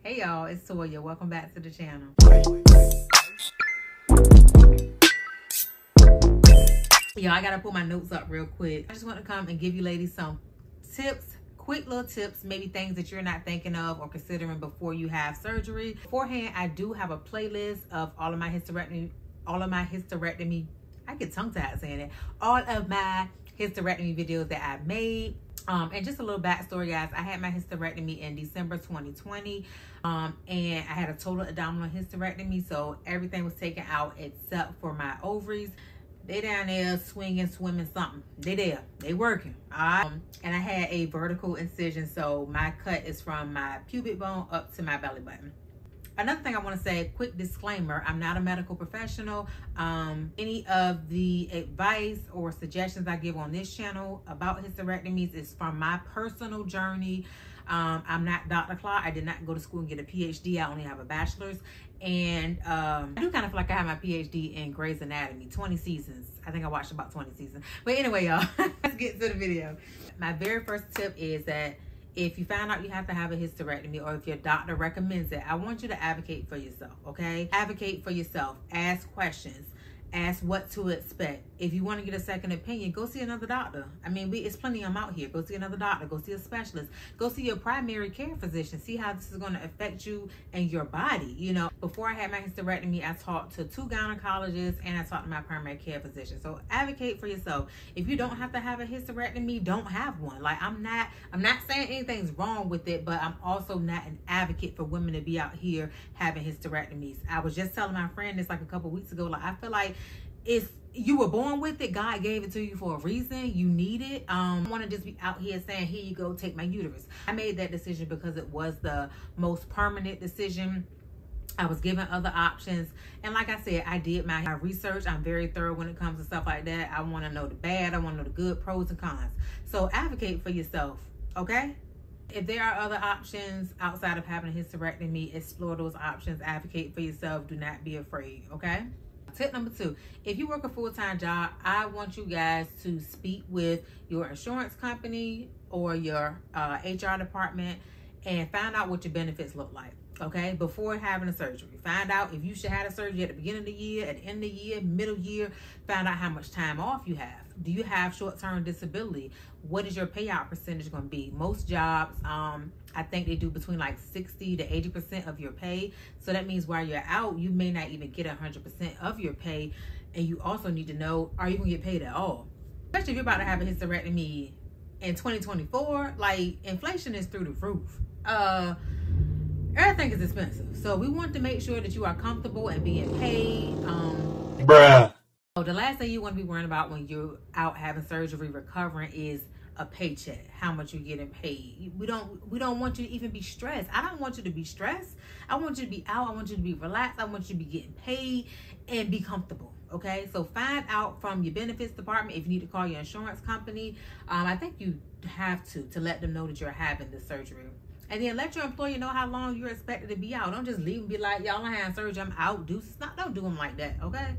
Hey y'all, it's Toya. Welcome back to the channel. Yo, I gotta pull my notes up real quick. I just want to come and give you ladies some tips, quick little tips, maybe things that you're not thinking of or considering before you have surgery. Beforehand, I do have a playlist of all of my hysterectomy, I get tongue-tied saying it, all of my hysterectomy videos that I made. And just a little backstory, guys. I had my hysterectomy in December 2020, and I had a total abdominal hysterectomy, so everything was taken out except for my ovaries. They down there swinging, swimming, something. They there, they working. And I had a vertical incision, so my cut is from my pubic bone up to my belly button. Another thing I want to say, quick disclaimer, I'm not a medical professional. Any of the advice or suggestions I give on this channel about hysterectomies is from my personal journey. I'm not Dr. Clark. I did not go to school and get a PhD. I only have a bachelor's. And I do kind of feel like I have my PhD in Grey's Anatomy, 20 seasons. I think I watched about 20 seasons. But anyway, y'all, let's get to the video. My very first tip is that if you find out you have to have a hysterectomy, or if your doctor recommends it, I want you to advocate for yourself, okay? Advocate for yourself. Ask questions. Ask what to expect. If you want to get a second opinion, go see another doctor. I mean, it's plenty of them out here. Go see another doctor. Go see a specialist. Go see your primary care physician. See how this is going to affect you and your body. You know, before I had my hysterectomy, I talked to 2 gynecologists and I talked to my primary care physician. So advocate for yourself. If you don't have to have a hysterectomy, don't have one. Like, I'm not saying anything's wrong with it, but I'm also not an advocate for women to be out here having hysterectomies. I was just telling my friend this like a couple weeks ago. Like, I feel like if you were born with it, God gave it to you for a reason. You need it. I want to just be out here saying, here you go, take my uterus. I made that decision because it was the most permanent decision. I was given other options. And like I said, I did my research. I'm very thorough when it comes to stuff like that. I want to know the bad. I want to know the good, pros and cons. So advocate for yourself, okay? If there are other options outside of having a hysterectomy, explore those options. Advocate for yourself. Do not be afraid, okay? Tip number 2, if you work a full-time job, I want you guys to speak with your insurance company or your HR department and find out what your benefits look like, okay? Before having a surgery. Find out if you should have a surgery at the beginning of the year, at the end of the year, middle year. Find out how much time off you have. Do you have short-term disability? What is your payout percentage going to be? Most jobs, I think they do between like 60 to 80% of your pay. So that means while you're out, you may not even get 100% of your pay. And you also need to know, are you going to get paid at all? Especially if you're about to have a hysterectomy in 2024, like inflation is through the roof. Everything is expensive. So we want to make sure that you are comfortable and being paid. Bruh. So the last thing you want to be worrying about when you're out having surgery, recovering, is a paycheck, how much you're getting paid. We don't want you to even be stressed. I don't want you to be stressed. I want you to be out. I want you to be relaxed. I want you to be getting paid and be comfortable. Okay, so find out from your benefits department if you need to call your insurance company. I think you have to let them know that you're having this surgery. And then let your employer know how long you're expected to be out. Don't just leave and be like, y'all, I had surgery, I'm out. Don't do them like that, okay?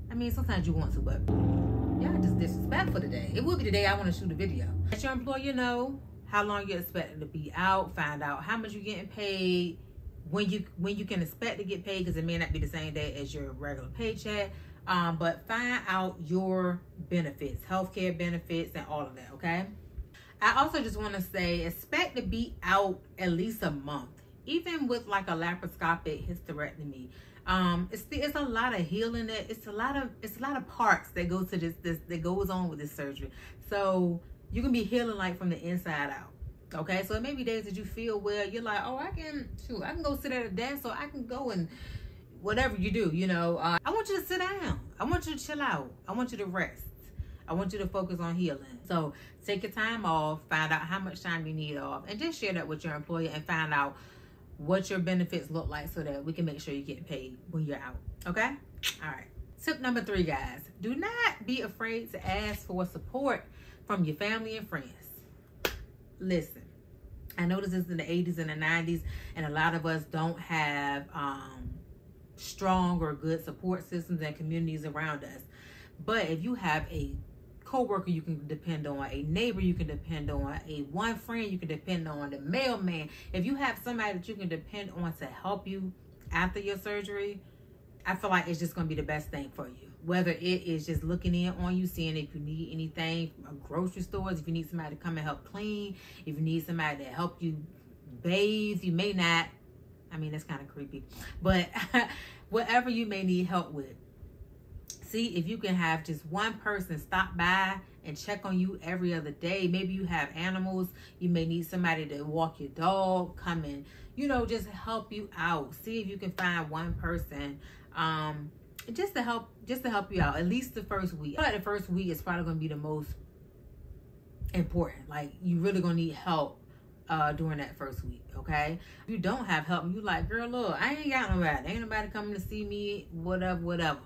I mean, sometimes you want to, but y'all just disrespectful today. It will be the day I want to shoot a video. Let your employer know how long you're expected to be out. Find out how much you're getting paid, when you can expect to get paid, because it may not be the same day as your regular paycheck. But find out your benefits, healthcare benefits, and all of that, okay? I also just want to say, expect to be out at least a month, even with like a laparoscopic hysterectomy. It's a lot of healing. It's a lot of parts that go to this that goes on with this surgery. So you can be healing like from the inside out. Okay, so it may be days that you feel well. You're like, oh, I can go sit at a desk, or I can go and whatever you do. You know, I want you to sit down. I want you to chill out. I want you to rest. I want you to focus on healing. So take your time off. Find out how much time you need off, and just share that with your employer and find out what your benefits look like so that we can make sure you get paid when you're out, okay? All right. Tip number 3, guys. Do not be afraid to ask for support from your family and friends. Listen, I know this is in the 80s and the 90s, and a lot of us don't have strong or good support systems and communities around us. But if you have a co-worker you can depend on, a neighbor you can depend on, a one friend you can depend on, the mailman. If you have somebody that you can depend on to help you after your surgery, I feel like it's just going to be the best thing for you. Whether it is just looking in on you, seeing if you need anything from grocery stores, if you need somebody to come and help clean, if you need somebody to help you bathe, you may not. I mean, that's kind of creepy. But whatever you may need help with, see if you can have just one person stop by and check on you every other day. Maybe you have animals. You may need somebody to walk your dog, come and, you know, just help you out. See if you can find one person just to help you out, at least the first week. I feel like the first week is probably going to be the most important. Like, you really going to need help during that first week, okay? If you don't have help, you like, girl, look, I ain't got nobody. Ain't nobody coming to see me, whatever.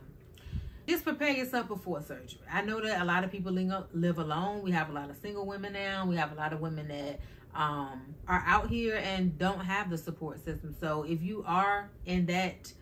Just prepare yourself before surgery. I know that a lot of people live alone. We have a lot of single women now. We have a lot of women that are out here and don't have the support system. So if you are in that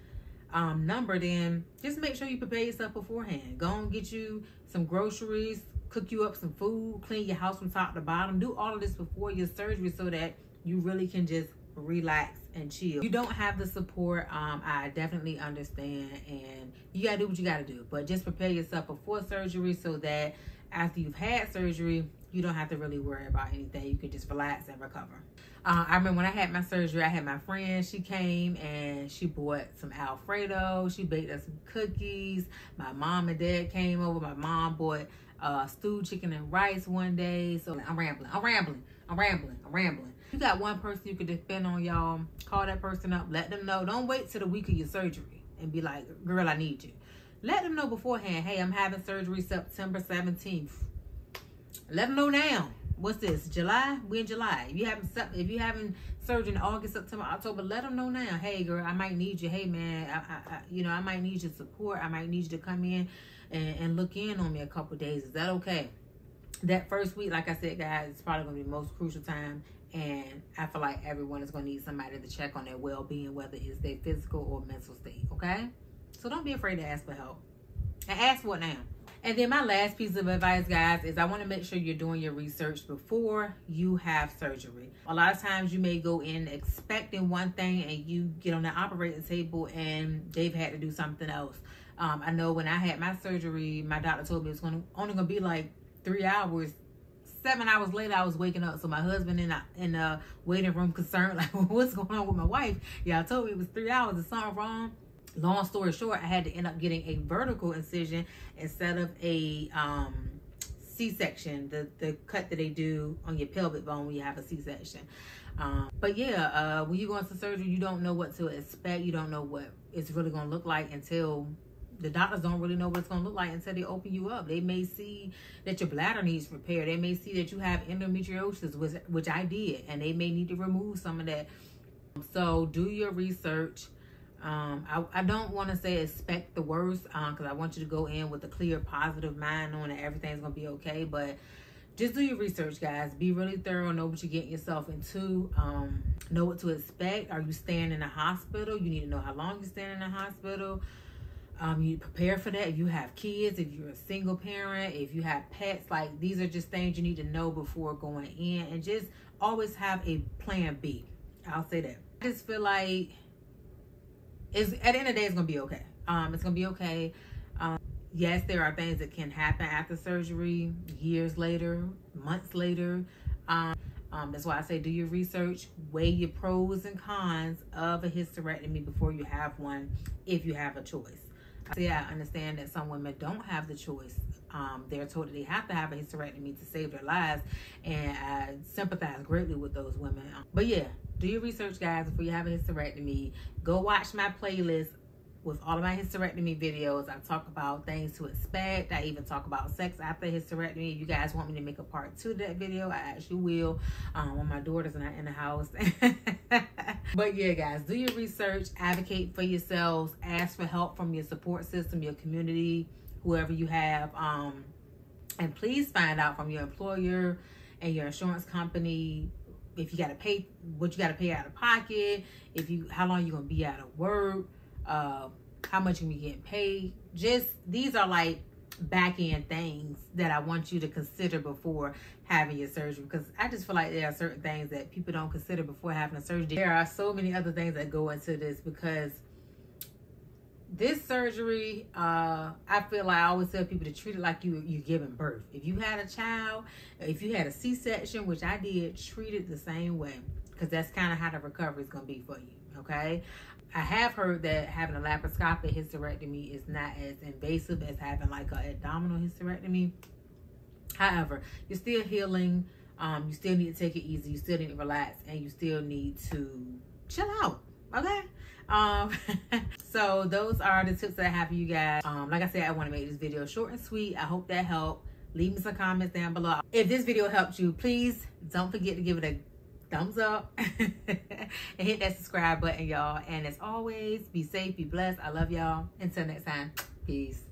number, then just make sure you prepare yourself beforehand. Go and get you some groceries, cook you up some food, clean your house from top to bottom. Do all of this before your surgery so that you really can just relax and chill. If you don't have the support, I definitely understand, and you gotta do what you gotta do, but just prepare yourself before surgery so that after you've had surgery, you don't have to really worry about anything. You can just relax and recover. I remember when I had my surgery, I had my friend, she came and she bought some Alfredo. She baked us some cookies. My mom and dad came over. My mom bought stewed chicken and rice one day. So I'm rambling. You got one person you can depend on, y'all. Call that person up. Let them know. Don't wait till the week of your surgery and be like, girl, I need you. Let them know beforehand. Hey, I'm having surgery September 17th. Let them know now. What's this, July? We're in July. If you having surgery in August, September, October, let them know now. Hey, girl, I might need you. Hey, man, I might need your support. I might need you to come in and look in on me a couple days. Is that okay? That first week, like I said, guys, it's probably going to be the most crucial time. And I feel like everyone is going to need somebody to check on their well-being, whether it's their physical or mental state, okay? So don't be afraid to ask for help. And ask for it now. And then my last piece of advice, guys, is I want to make sure you're doing your research before you have surgery. A lot of times you may go in expecting one thing and you get on the operating table and they've had to do something else. I know when I had my surgery, my doctor told me it was only going to be like 3 hours. 7 hours later, I was waking up. So my husband in the waiting room concerned, like, what's going on with my wife? Yeah, I told me it was 3 hours. Is something wrong? Long story short, I had to end up getting a vertical incision instead of a C-section, the cut that they do on your pelvic bone when you have a C-section. But yeah, when you go into surgery, you don't know what to expect. You don't know what it's really going to look like until the doctors don't really know what it's going to look like until they open you up. They may see that your bladder needs repair. They may see that you have endometriosis, which I did, and they may need to remove some of that. So do your research. I don't want to say expect the worst, because I want you to go in with a clear, positive mind, knowing that everything's going to be okay. But just do your research, guys. Be really thorough. Know what you're getting yourself into. Know what to expect. Are you staying in a hospital? You need to know how long you're staying in a hospital. You prepare for that. If you have kids, if you're a single parent, if you have pets, like, these are just things you need to know before going in, and just always have a plan B. I'll say that. I just feel like at the end of the day, it's going to be okay. It's going to be okay. Yes, there are things that can happen after surgery, years later, months later. That's why I say do your research, weigh your pros and cons of a hysterectomy before you have one, if you have a choice. I understand that some women don't have the choice. They're told that they have to have a hysterectomy to save their lives, and I sympathize greatly with those women. But yeah, do your research, guys, before you have a hysterectomy. Go watch my playlist with all of my hysterectomy videos. I talk about things to expect. I even talk about sex after hysterectomy. If you guys want me to make a part 2 of that video, I actually will, when my daughter's not in the house. But yeah, guys, do your research, advocate for yourselves, ask for help from your support system, your community, whoever you have, and please find out from your employer and your insurance company if you got to pay, what you got to pay out of pocket, how long you're gonna be out of work, how much you be getting paid. Just, these are like back end things that I want you to consider before having your surgery, because I just feel like there are certain things that people don't consider before having a surgery. There are so many other things that go into this, because this surgery, I feel like I always tell people to treat it like you're giving birth. If you had a child, if you had a C-section, which I did, treat it the same way, because that's kind of how the recovery is going to be for you, okay? I have heard that having a laparoscopic hysterectomy is not as invasive as having like an abdominal hysterectomy. However, you're still healing. You still need to take it easy. You still need to relax, and you still need to chill out, okay? So those are the tips that I have for you guys. Like I said, I want to make this video short and sweet. I hope that helped. Leave me some comments down below. If this video helped you, please don't forget to give it a thumbs up and hit that subscribe button, y'all. And as always, be safe, be blessed. I love y'all. Until next time, peace.